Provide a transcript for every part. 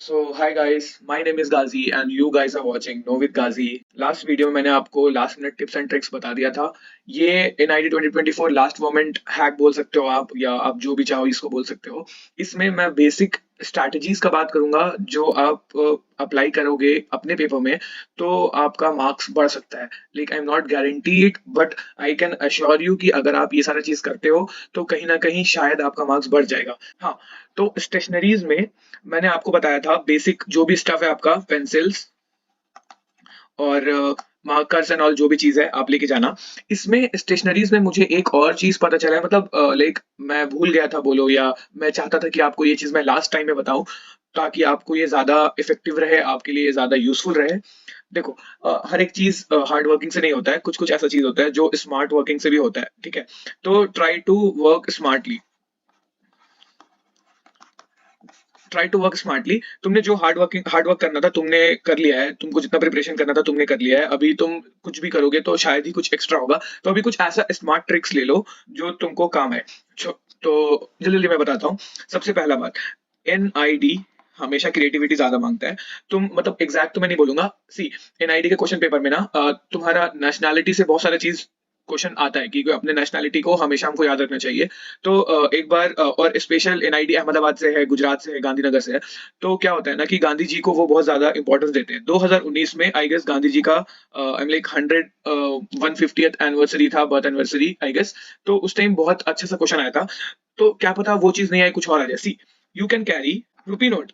So hi guys, my name is Ghazi and you guys are watching Know with Ghazi. Last video में मैंने आपको last minute tips and tricks बता दिया था। ये NID 2024 last moment hack बोल सकते हो आप, या आप जो भी चाहो इसको बोल सकते हो। इसमें मैं बेसिक स्ट्रैटेजीज का बात करूंगा जो आप अप्लाई करोगे अपने पेपर में तो आपका मार्क्स बढ़ सकता है। Like I am not guarantee it, but I can assure you कि अगर आप ये सारा चीज करते हो तो कहीं ना कहीं शायद आपका मार्क्स बढ़ जाएगा। हाँ, तो स्टेशनरीज में मैंने आपको बताया था बेसिक जो भी स्टफ है, आपका पेंसिल्स और मार्कर्स एंड ऑल जो भी चीज है आप लेके जाना। इसमें स्टेशनरीज में मुझे एक और चीज पता चला है, मतलब लाइक मैं भूल गया था बोलो, या मैं चाहता था कि आपको ये चीज मैं लास्ट टाइम में बताऊं ताकि आपको ये ज्यादा इफेक्टिव रहे, आपके लिए ज्यादा यूजफुल रहे। देखो, हर एक चीज हार्ड वर्किंग से नहीं होता है, कुछ कुछ ऐसा चीज होता है जो स्मार्ट वर्किंग से भी होता है, ठीक है। तो ट्राई टू वर्क स्मार्टली। तुमने जो हार्ड वर्क करना था तुमने कर लिया है, तुमको जितना प्रिपरेशन करना था तुमने कर लिया है। अभी तुम कुछ भी करोगे तो शायद ही कुछ एक्स्ट्रा होगा। तो अभी कुछ ऐसा स्मार्ट ट्रिक्स ले लो जो तुमको काम है। तो जल्दी जल्दी मैं बताता हूँ। सबसे पहला बात, NID हमेशा क्रिएटिविटी ज्यादा मांगता है। तुम मतलब एग्जैक्ट तो मैं नहीं बोलूंगा। सी, NID के क्वेश्चन पेपर में ना तुम्हारा नेशनैलिटी से बहुत सारे चीज क्वेश्चन आता है कि अपने नेशनैलिटी को हमेशा हमको याद रखना चाहिए। तो एक बार और स्पेशल NID अहमदाबाद से है, गुजरात से है, गांधीनगर से है। तो क्या होता है ना कि गांधी जी को वो बहुत ज्यादा इंपॉर्टेंस देते हैं। 2019 में आई गेस गांधी जी का आई एम लाइक 150th एनिवर्सरी था, बर्थ एनिवर्सरी आई गेस। तो उस टाइम बहुत अच्छा सा क्वेश्चन आया था। तो क्या पता वो चीज नहीं आई, कुछ और आ जाए। See, you can carry rupee note,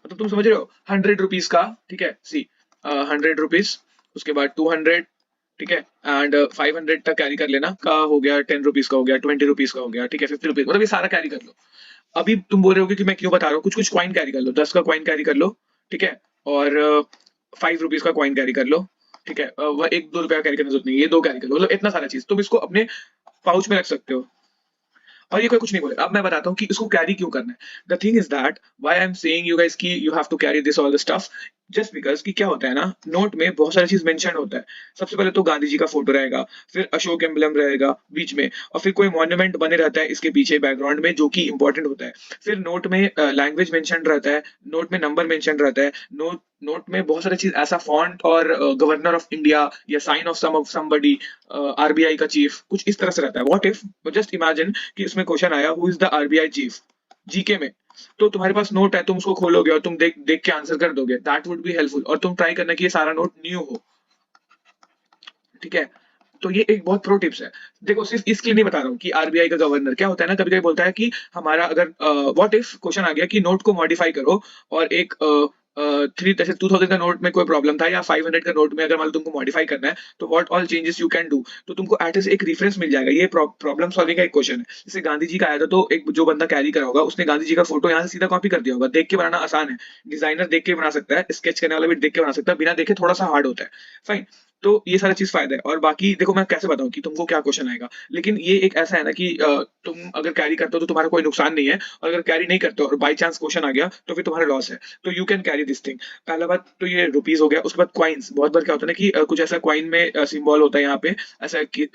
मतलब तुम समझ रहे हो, 100 रुपीज का, ठीक है। सी, 100 रुपीज, उसके बाद 200, ठीक है, एंड 500 तक कैरी कर लेना। का हो गया 10 रुपीज का, हो गया 20 रुपीज का, हो गया ठीक है, 50 रुपीज, मतलब ये सारा कैरी कर लो। अभी तुम बोल रहे हो कि मैं क्यों बता रहा हूँ, कुछ कुछ कॉइन कैरी कर लो, 10 का कॉइन कैरी कर लो, ठीक है। और 5 रुपीज का कॉइन कैरी कर लो, ठीक है। वह एक दो रुपया कैरी करने की जरूरत नहीं है, ये दो कैरी कर लो, मतलब इतना सारा चीज तुम इसको अपने पाउच में रख सकते हो। और ये कोई कुछ नहीं बोले। अब मैं बताता हूँ कि इसको कैरी क्यों करना है। The thing is that why I am saying you guys कि you have to carry this all the stuff, just because कि क्या होता है ना, नोट में बहुत सारी चीज मेंशन होता है। सबसे पहले तो गांधी जी का फोटो रहेगा, फिर अशोक एम्बलम रहेगा बीच में, और फिर कोई मॉन्यूमेंट बने रहता है इसके पीछे बैकग्राउंड में जो कि इंपॉर्टेंट होता है। फिर नोट में लैंग्वेज मेंशन रहता है, नोट में नंबर मेंशन रहता है, नोट में बहुत सारी चीज ऐसा फॉन्ट और गवर्नर ऑफ इंडिया या साइन ऑफ समबडी, RBI का चीफ, कुछ इस तरह से रहता है। व्हाट इफ, जस्ट इमेजिन कि उसमें क्वेश्चन आया who is the RBI chief, GK में। तो तुम्हारे पास नोट है, तुम उसको खोलोगे और तुम देख देख के आंसर कर दोगे, दैट वुड बी हेल्पफुल। और तुम ट्राई करना कि ये सारा नोट न्यू हो, ठीक है। तो ये एक बहुत प्रो टिप्स है। देखो, सिर्फ इसके लिए नहीं बता रहा हूँ कि RBI का गवर्नर क्या होता है ना, कभी कभी बोलता है कि हमारा अगर व्हाट इफ क्वेश्चन आ गया कि नोट को मॉडिफाई करो, और एक थ्री जैसे 2000 का नोट में कोई प्रॉब्लम था, या 500 का नोट में अगर मान लो तुमको मॉडिफाई करना है, तो what all changes you can do. तो तुमको एटलीस्ट एक रेफरेंस मिल जाएगा। ये प्रॉब्लम सॉल्विंग का एक क्वेश्चन है। जैसे गांधी जी का आया था, तो एक जो बंदा कैरी करा होगा उसने गांधी जी का फोटो यहाँ से सीधा कॉपी कर दिया होगा। देख के बनाना आसान है, डिजाइनर देख के बना सकता है, स्केच करने वाला भी देख के बना सकता है, बिना देखे थोड़ा सा हार्ड होता है। फाइन। तो ये सारा चीज फायदा है। और बाकी देखो, मैं कैसे बताऊं कि तुमको क्या क्वेश्चन आएगा, लेकिन ये एक ऐसा है ना कि तुम अगर कैरी करते हो तो तुम्हारा कोई नुकसान नहीं है, और अगर कैरी नहीं करते हो और बाई चांस क्वेश्चन आ गया तो फिर तुम्हारा लॉस है। तो you can carry this thing. पहला बात तो ये रुपीज हो गया। उसके बाद क्वाइंस, बहुत बार क्या होता है ना कि कुछ ऐसा क्वाइन में सिंबल होता है यहाँ पे, ऐसा कि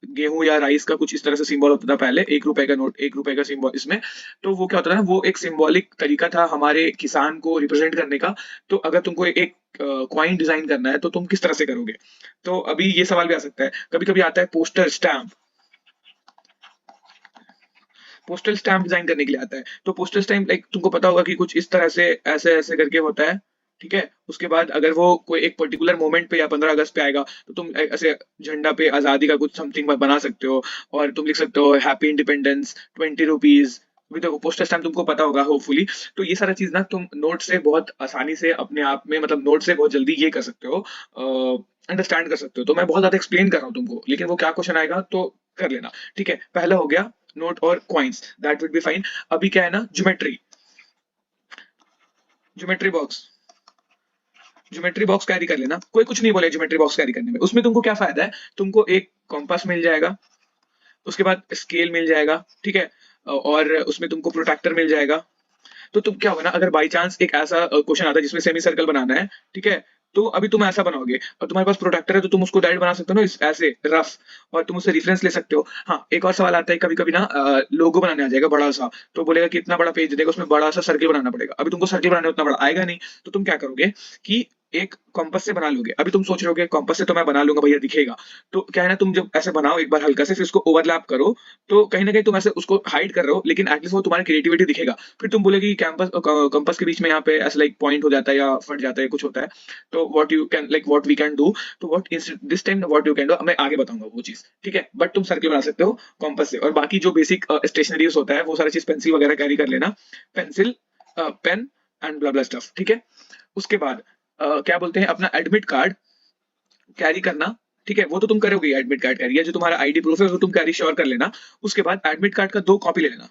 गेहूं या राइस का कुछ इस तरह से सिंबल होता था पहले, 1 रुपए का नोट, 1 रुपए का सिंबल इसमें। तो वो क्या होता है ना, वो एक सिंबॉलिक तरीका था हमारे किसान को रिप्रेजेंट करने का। तो अगर तुमको एक क्वाइन डिजाइन करना है तो तुम किस तरह से करोगे। तो अभी ये सवाल भी आ सकता है। कभी कभी आता है poster stamp, postal stamp design करने के लिए आता है। तो पोस्टल स्टैम्प लाइक तुमको पता होगा कि कुछ इस तरह से ऐसे ऐसे करके होता है, ठीक है। उसके बाद अगर वो कोई एक पर्टिकुलर मोमेंट पे या 15 अगस्त पे आएगा तो तुम ऐसे झंडा पे आजादी का कुछ समथिंग बना सकते हो, और तुम लिख सकते हो हैप्पी इंडिपेंडेंस, 20 रुपीज। अभी देखो, पोस्टल स्टैम्प तुमको पता होगा होपफुली। तो ये सारा चीज ना तुम नोट से बहुत आसानी से अपने आप में, मतलब नोट से बहुत जल्दी ये कर सकते हो, अंडरस्टैंड कर सकते हो। तो मैं बहुत ज्यादा एक्सप्लेन कर रहा हूँ तुमको, लेकिन वो क्या क्वेश्चन आएगा तो कर लेना, ठीक है। पहला हो गया नोट और coins, that would be fine. अभी क्या है ना, geometry, geometry box, geometry box carry कर लेना। कोई कुछ नहीं बोले ज्योमेट्री बॉक्स कैरी करने में। उसमें तुमको क्या फायदा है, तुमको एक कॉम्पास मिल जाएगा, उसके बाद स्केल मिल जाएगा, ठीक है, और उसमें तुमको प्रोट्रैक्टर मिल जाएगा। तो तुम क्या होगा ना, अगर बाई चांस एक ऐसा क्वेश्चन आता है जिसमें सेमी सर्कल बनाना है, ठीक है, तो अभी तुम ऐसा बनाओगे और तुम्हारे पास प्रोटेक्टर है तो तुम उसको डायरेक्ट बना सकते हो ना ऐसे रफ, और तुम उससे रेफरेंस ले सकते हो। हाँ, एक और सवाल आता है कभी कभी ना, लोगो बनाने आ जाएगा बड़ा सा, तो बोलेगा कि इतना बड़ा पेज देगा, उसमें बड़ा सा सर्किल बनाना पड़ेगा। अभी तुमको सर्किल बनाने उतना बड़ा आएगा नहीं, तो तुम क्या करोगे कि एक कॉम्पस से बना लोगे। अभी तुम सोच रहे होगे कॉम्पस से तो मैं बना लूंगा भैया, दिखेगा। तो क्या है ना, तुम जब ऐसे बनाओ एक बार हल्का से, फिर उसको ओवरलैप करो, तो कहीं ना कहीं तुम ऐसे उसको हाइड कर रहे हो, लेकिन एटलीस्ट वो तुम्हारी क्रिएटिविटी दिखेगा। फिर तुम बोलोगे कि कैंपस कंपास के बीच में यहाँ पे ऐसा लाइक पॉइंट हो जाता है या फट जाता है, कुछ होता है, तो what you can like what we can do, तो what is this time what you can do, मैं आगे बताऊंगा वो चीज, ठीक है। बट तुम सर्किल बना सकते हो कॉम्पस से, और बाकी जो बेसिक स्टेशनरीज होता है वो सारी चीज, पेंसिल वगैरह कैरी कर लेना, pencil, pen and blah blah stuff, ठीक है। उसके बाद क्या बोलते हैं, अपना एडमिट कार्ड कैरी करना, ठीक है। वो तो तुम करोगे, एडमिट कार्ड कैरी, जो तुम्हारा आईडी प्रूफ है वो तुम कैरी श्योर कर लेना। उसके बाद एडमिट कार्ड का 2 कॉपी ले लेना।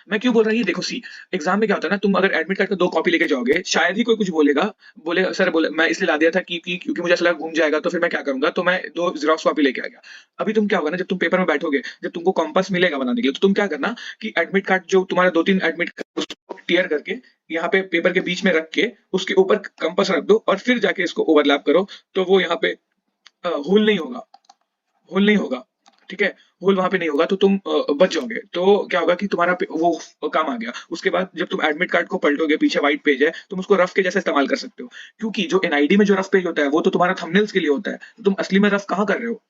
मैं क्यों बोल रहा हूँ ये, देखो सी, एग्जाम में क्या होता है ना, तुम अगर एडमिट कार्ड का 2 कॉपी लेके जाओगे, शायद ही कोई कुछ बोलेगा, बोलेगा सर, बोले मैं इसलिए ला दिया था क्योंकि मुझे ऐसा लगा घूम जाएगा, तो फिर मैं क्या करूंगा, तो मैं 2 जेरॉक्स कॉपी लेके आ गया। अभी तुम क्या होगा ना, जब तुम पेपर में बैठोगे, जब तुमको कॉम्पास मिलेगा बनाने के लिए, तो तुम क्या करना कि एडमिट कार्ड जो तुम्हारा 2-3 एडमिट कार्ड, उसको टीयर करके यहाँ पे पेपर के बीच में रख के उसके ऊपर कंपास रख दो, और फिर जाके इसको ओवरलैप करो, तो वो यहाँ पे होल नहीं होगा, होल नहीं होगा, ठीक है। होल वहां पे नहीं होगा, तो तुम बच जाओगे। तो क्या होगा कि तुम्हारा वो काम आ गया। उसके बाद जब तुम एडमिट कार्ड को पलटोगे, पीछे व्हाइट पेज है, तुम उसको रफ के जैसे इस्तेमाल कर सकते हो, क्योंकि जो एनआईडी में जो रफ पेज होता है वो तो तुम्हारा थंबनेल्स के लिए होता है, तो तुम असली में रफ कहाँ कर रहे हो,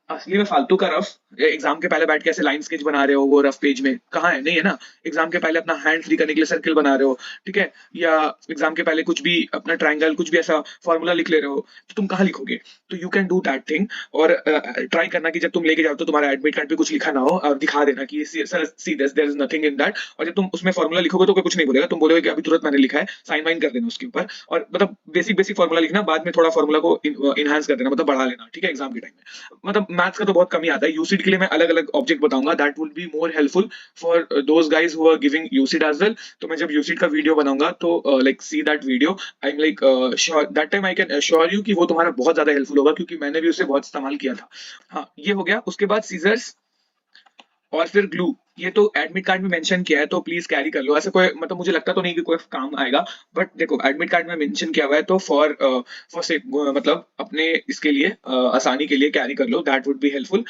असली में फालतू का रफ एग्जाम के पहले बैठ के ऐसे लाइन स्केच बना रहे हो, वो रफ पेज में कहाँ है, नहीं है ना। एग्जाम के पहले अपना हैंड फ्री करने के लिए सर्किल बना रहे हो, ठीक है, या एग्जाम के पहले कुछ भी अपना ट्रायंगल कुछ भी ऐसा फॉर्मूला लिख ले रहे हो, तो तुम कहाँ लिखोगे। तो you can do that thing. और ट्राई करना कि जब तुम लेके जाओ तो तुम्हारा एडमिट कार्ड पे कुछ लिखा ना हो, और दिखा देना कि sir see this there is nothing in that. और जब तुम उसमें फॉर्मूला लिखोगे तो कोई कुछ नहीं बोलेगा, तुम बोलोगे कि अभी तुरंत मैंने लिखा है, साइन वाइन कर देना उसके ऊपर, और मतलब बेसिक बेसिक फॉर्मूला लिखना, बाद में थोड़ा फॉर्मूला को इनहांस कर देना, मतलब बढ़ा लेना, ठीक है, एग्जाम के टाइम में। मतलब मैथ्स का तो बहुत कम ही आता है, यूसिड के लिए मैं अलग अलग ऑब्जेक्ट बताऊंगा, that would be more helpful for those guys who are giving UCEED as well. तो मैं जब यूसिड का वीडियो बनाऊंगा तो like see that video, I am like sure that time I can assure you कि वो तुम्हारा बहुत ज्यादा हेल्पफुल होगा, क्योंकि मैंने भी उसे बहुत इस्तेमाल किया था। हाँ, ये हो गया। उसके बाद सीजर्स और फिर ग्लू, ये तो एडमिट कार्ड में मेंशन किया है, तो प्लीज कैरी कर लो। ऐसे कोई मतलब मुझे लगता तो नहीं कि कोई काम आएगा, बट देखो एडमिट कार्ड में मेंशन किया हुआ है, तो फॉर से मतलब अपने इसके लिए आसानी के लिए कैरी कर लो, that would be helpful.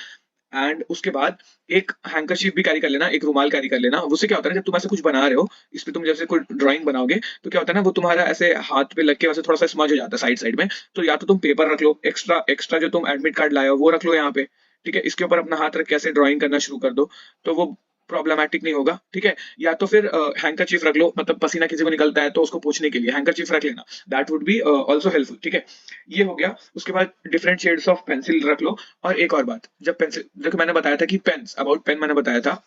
And उसके बाद एक हैंकरशीफ भी कैरी कर लेना, एक रुमाल कैरी कर लेना। उससे क्या होता है ना, जब तुम ऐसे कुछ बना रहे हो, इस पे तुम जैसे कोई ड्राइंग बनाओगे, तो क्या होता है ना, वो तुम्हारा ऐसे हाथ पे लग के वैसे थोड़ा सा स्मज हो जाता है साइड साइड में। तो या तो तुम पेपर रख लो, एक्स्ट्रा एक्स्ट्रा जो तुम एडमिट कार्ड लाए हो वो रख लो यहाँ पे, ठीक है। इसके ऊपर अपना हाथ रख के ऐसे ड्राइंग करना शुरू कर दो, तो वो प्रॉब्लमेटिक नहीं होगा, ठीक है। या तो फिर हैंकरचीफ रख लो, मतलब पसीना किसी को निकलता है तो उसको पोंछने के लिए हैंकरचीफ रख लेना, that would B also helpful, ठीक है। ये हो गया। उसके बाद डिफरेंट शेड्स ऑफ पेंसिल रख लो। और एक और बात, जब पेंसिल, देखो मैंने बताया था कि पेन्स, अबाउट पेन मैंने बताया था,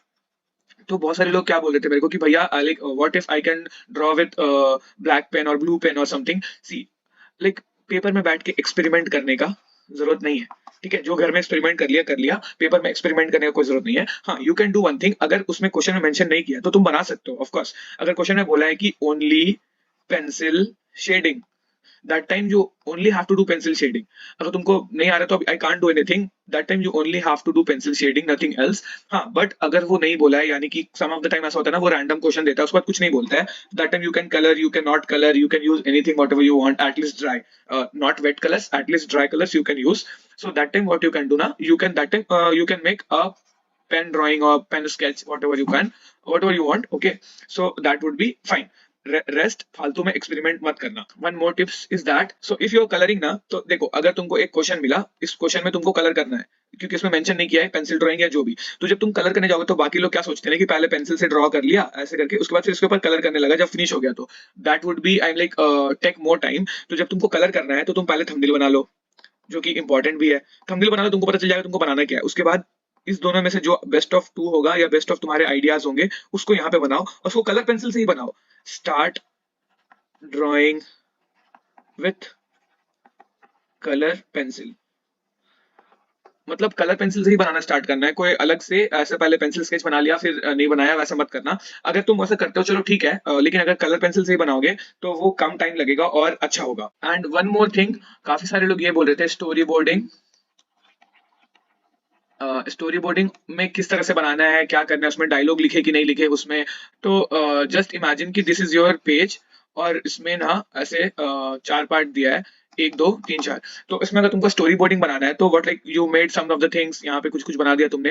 तो बहुत सारे लोग क्या बोल रहे थे मेरे को कि भैया like what if I can draw with black pen और ब्लू पेन और समथिंग। सी, लाइक पेपर में बैठ के एक्सपेरिमेंट करने का जरूरत नहीं है, ठीक है। जो घर में एक्सपेरिमेंट कर लिया, पेपर में एक्सपेरिमेंट करने का कोई जरूरत नहीं है। हाँ, you can do one thing, अगर उसमें क्वेश्चन में मेंशन नहीं किया तो तुम बना सकते हो, ऑफ कोर्स। अगर क्वेश्चन में बोला है कि only pencil shading, that time you only have to do pencil shading. अगर तुमको नहीं आ रहा तो I can't do anything, that time you only have to do pencil shading, nothing else. हाँ, but अगर वो नहीं बोला है, यानी कि some of the time ऐसा होता है ना, वो random question देता है, उसके बाद कुछ नहीं बोलता है, that time you can color, you can not color, you can use anything whatever you want, at least dry, not wet colors, at least dry colors you can use. So that time what you can do now, you can that time you can make a pen drawing or pen sketch, whatever you can, whatever you want, okay. So that would be fine. Rest फालतू में experiment मत करना। One more tips is that, so if you are colouring ना, तो देखो अगर तुमको एक क्वेश्चन मिला, इस क्वेश्चन में तुमको कलर करना है, क्योंकि इसमें मेंशन नहीं किया है पेंसिल ड्राइंग या जो भी, तो जब तुम कलर करने जाओगे तो बाकी लोग क्या सोचते हैं कि पहले पेंसिल से ड्रॉ कर लिया ऐसे करके, उसके बाद फिर इसके ऊपर कलर करने लगा जब फिनिश हो गया, तो that would be I am like take more time. तो जब तुमको कलर करना है तो तुम पहले थंबनेल बना लो, जो कि इंपॉर्टेंट भी है। थंबनेल बना लो, तुमको पता चल जाएगा तुमको बनाना क्या है। उसके बाद इस दोनों में से जो बेस्ट ऑफ टू होगा या बेस्ट ऑफ तुम्हारे आइडियाज होंगे, उसको यहाँ पे बनाओ, और उसको कलर पेंसिल से ही बनाओ। Start drawing with colour pencil, मतलब कलर पेंसिल से ही बनाना स्टार्ट करना है, कोई अलग से ऐसे पहले पेंसिल स्केच बना लिया फिर नहीं बनाया, वैसा मत करना। अगर तुम वैसा करते हो चलो ठीक है, लेकिन अगर कलर पेंसिल से ही बनाओगे तो वो कम टाइम लगेगा और अच्छा होगा। एंड वन मोर थिंग, काफी सारे लोग ये बोल रहे थे स्टोरी बोर्डिंग, स्टोरी बोर्डिंग में किस तरह से बनाना है, क्या करना है, उसमें डायलॉग लिखे कि नहीं लिखे उसमें। तो जस्ट इमेजिन कि दिस इज योर पेज, और इसमें ना ऐसे 4 पार्ट दिया है, एक दो तीन चार। तो इसमें अगर तुमको स्टोरी बोर्डिंग बनाना है तो what like you made some of the things, यहाँ पे कुछ कुछ बना दिया तुमने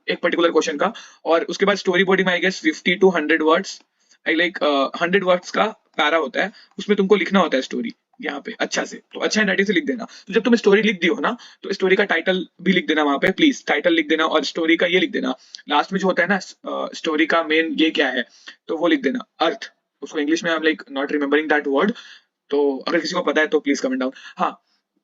एक पर्टिकुलर क्वेश्चन का, और उसके बाद स्टोरी बोर्डिंग में I guess 50 to 100 words, I like 100 words का पैरा होता है, उसमें तुमको लिखना होता है स्टोरी यहाँ पे अच्छा से, तो अच्छा हैंड राइटिंग से लिख देना। तो जब तुम स्टोरी लिख दियो ना, तो स्टोरी का टाइटल भी लिख देना वहां पे, प्लीज टाइटल लिख देना, और स्टोरी का ये लिख देना लास्ट में जो होता है ना, स्टोरी का मेन ये क्या है, तो वो लिख देना अर्थ। उसको इंग्लिश में आई am like not remembering that word, तो अगर किसी को पता है तो प्लीज कमेंट डाउन। हाँ,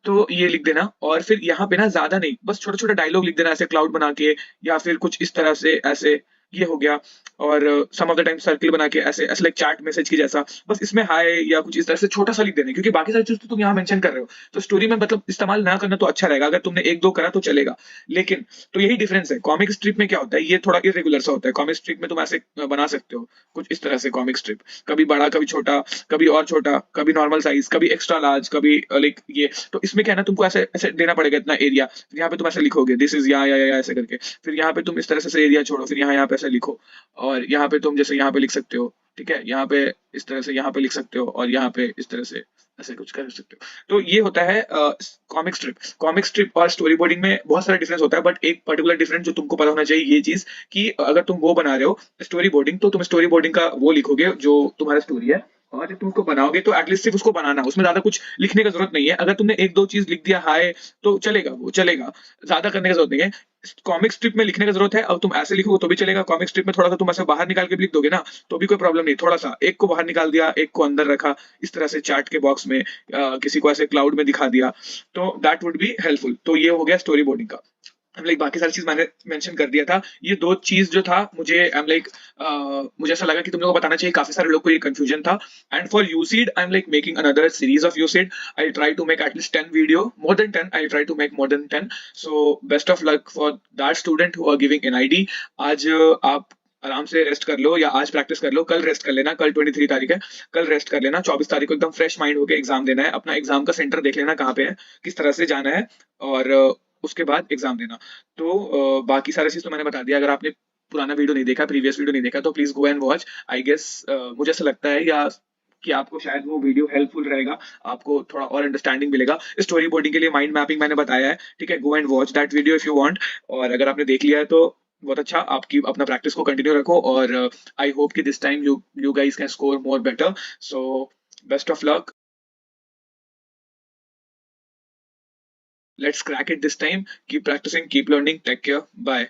तो ये लिख देना, और फिर यहाँ पे ना ज्यादा नहीं, बस छोटा छोटा डायलॉग लिख देना ऐसे क्लाउड बना के, या फिर कुछ इस तरह से ऐसे, ये हो गया। और सम ऑफ द टाइम सर्कल बना के ऐसे ऐसे लाइक चैट मैसेज की जैसा, बस इसमें हाय या कुछ इस तरह से छोटा सा लिख देना, क्योंकि बाकी सारी चीज तो तुम यहाँ मेंशन कर रहे हो, तो स्टोरी में मतलब इस्तेमाल ना करना तो अच्छा रहेगा, अगर तुमने एक दो करा तो चलेगा। लेकिन तो यही डिफरेंस है, कॉमिक स्ट्रिप में क्या होता है, ये थोड़ा इरेगुलर सा होता है, कॉमिक स्ट्रिप में तुम ऐसे बना सकते हो कुछ इस तरह से कॉमिक स्ट्रिप, कभी बड़ा कभी छोटा, कभी और छोटा, कभी नॉर्मल साइज, कभी एक्स्ट्रा लार्ज, कभी लाइक ये। तो इसमें क्या है ना, तुमको ऐसे ऐसे देना पड़ेगा इतना एरिया, यहाँ पे तुम ऐसे लिखोगे दिस इज या ऐसे करके, फिर यहाँ पे तुम इस तरह से एरिया छोड़ो, फिर यहाँ यहाँ पे ऐसे लिखो, और यहाँ पे तुम जैसे यहाँ पे लिख सकते हो, ठीक है, यहाँ पे इस तरह से यहाँ पे लिख सकते हो, और यहाँ पे इस तरह से ऐसे कुछ कर सकते हो। तो ये होता है कॉमिक स्ट्रिप। कॉमिक स्ट्रिप और स्टोरी बोर्डिंग में बहुत सारा डिफरेंस होता है, बट एक पर्टिकुलर डिफरेंस जो तुमको पता होना चाहिए ये चीज, कि अगर तुम वो बना रहे हो स्टोरी बोर्डिंग, तो तुम स्टोरी बोर्डिंग का वो लिखोगे जो तुम्हारा स्टोरी है, और जब तुम उसको बनाओगे तो एटलीस्ट सिर्फ उसको बनाना, उसमें ज्यादा कुछ लिखने का जरूरत नहीं है। अगर तुमने एक दो चीज लिख दिया हाय तो चलेगा, वो चलेगा, ज्यादा करने की जरूरत नहीं है। कॉमिक स्ट्रिप में लिखने की जरूरत है, और तुम ऐसे लिखोगे तो भी चलेगा। कॉमिक स्ट्रिप में थोड़ा सा तुम ऐसे बाहर निकाल के भी लिख दोगे ना, तो भी कोई प्रॉब्लम नहीं, थोड़ा सा एक को बाहर निकाल दिया, एक को अंदर रखा, इस तरह से चार्ट के बॉक्स में किसी को ऐसे क्लाउड में दिखा दिया, तो दैट वुड बी हेल्पफुल। तो ये हो गया स्टोरी बोर्डिंग का। लाइक बाकी सारी चीज मैंने मेंशन कर दिया था, ये दो चीज जो था मुझे आई एम लाइक मुझे ऐसा लगा कि तुम लोगों को बताना चाहिए, काफी सारे लोग को ये कंफ्यूजन था। And for UCEED I am like making another series of UCEED, I try to make at least 10 video, more than 10, I try to make more than 10। So best of luck for that student who are giving NID. आज आप आराम से rest कर लो, या आज practice कर लो, कल rest कर लेना, कल 23 तारीख है, कल रेस्ट कर लेना, 24 तारीख को एकदम फ्रेश माइंड होकर एग्जाम देना है। अपना एग्जाम का सेंटर देख लेना कहाँ पे है, किस तरह से जाना है, और उसके बाद एग्जाम देना। तो बाकी सारा चीज तो मैंने बता दिया। अगर आपने पुराना वीडियो नहीं देखा, प्रीवियस वीडियो नहीं देखा, तो please go and watch. I guess मुझे ऐसा लगता है या कि आपको शायद वो वीडियो हेल्पफुल रहेगा, आपको थोड़ा और अंडरस्टैंडिंग मिलेगा। स्टोरी बोर्डिंग के लिए माइंड मैपिंग मैंने बताया है, ठीक है, गो and watch that video if you want. और अगर आपने देख लिया है तो बहुत अच्छा, आपकी अपना प्रैक्टिस को कंटिन्यू रखो, और आई होप कि this time you guys can score more better. So best of luck, let's crack it this time, keep practising, keep learning, take care, bye.